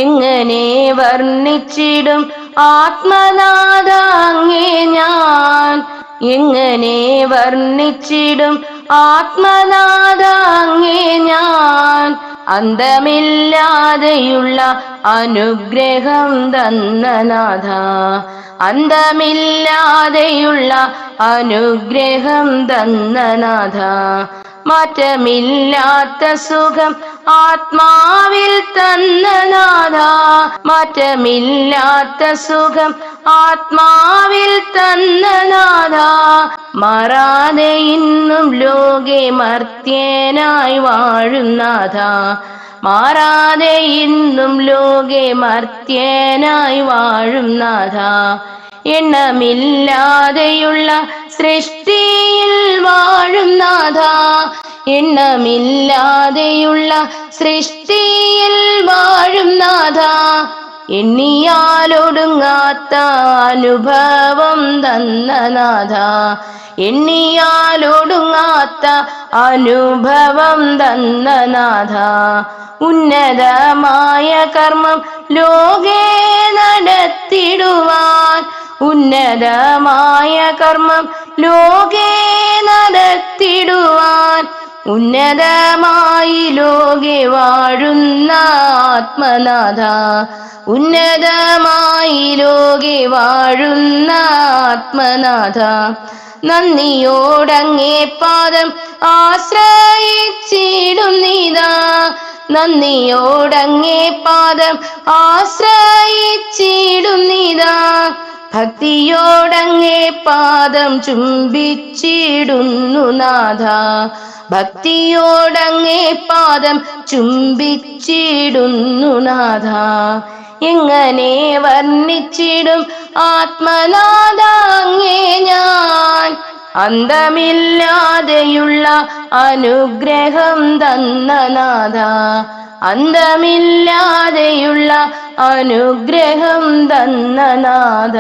എങ്ങനെ വർണ്ണിച്ചിടും ആത്മനാഥ അങ്ങേ ഞാൻ, എങ്ങനെ വർണ്ണിച്ചിടും ആത്മനാഥ അങ്ങേ ഞാൻ. അന്തമില്ലാതെയുള്ള അനുഗ്രഹം തന്ന നാഥ, അന്തമില്ലാതെയുള്ള അനുഗ്രഹം തന്ന നാഥ. മാറ്റമില്ലാത്ത സുഖം ആത്മാവിൽ തന്ന നാഥ, മാറ്റമില്ലാത്ത സുഖം ആത്മാവിൽ തന്ന നാഥ. മാറാതെ ഇന്നും ലോകെ മർത്യനായി വാഴും നാഥ, മാറാതെ ഇന്നും ലോകെ മർത്യനായി വാഴും നാഥ. എണ്ണമില്ലാതെയുള്ള സൃഷ്ടിയിൽ വാഴും നാഥ, എണ്ണമില്ലാതെയുള്ള സൃഷ്ടിയിൽ വാഴും നാഥ. എണ്ണിയാലൊടുങ്ങാത്ത അനുഭവം തന്ന നാഥ, എണ്ണിയാലൊടുങ്ങാത്ത അനുഭവം തന്ന നാഥ. ഉന്നതമായ കർമ്മം ലോകേ നടത്തിടുവാൻ, ഉന്നതമായ കർമ്മം ലോകേ നടത്തിടുവാൻ. ഉന്നതമായി ലോകെ വാഴുന്ന ആത്മനാഥ, ഉന്നതമായി ലോകെ വാഴുന്ന ആത്മനാഥ. നന്ദിയോടങ്ങേ പാദം ആശ്രയിച്ചിടുന്നിതാ, നന്ദിയോടങ്ങേ പാദം ആശ്രയിച്ചിടുന്നിതാ. ഭക്തിയോടങ്ങേ പാദം ചുംബിച്ചിടുന്നു നാഥ, ഭക്തിയോടങ്ങേ പാദം ചുംബിച്ചിടുന്നു നാഥ. എങ്ങനെ വർണ്ണിച്ചിടും ആത്മനാഥ അങ്ങേ ഞാൻ, അന്തമില്ലാതെയുള്ള അനുഗ്രഹം തന്ന നാഥ, അന്തമില്ലാതെയുള്ള അനുഗ്രഹം തന്ന നാഥ.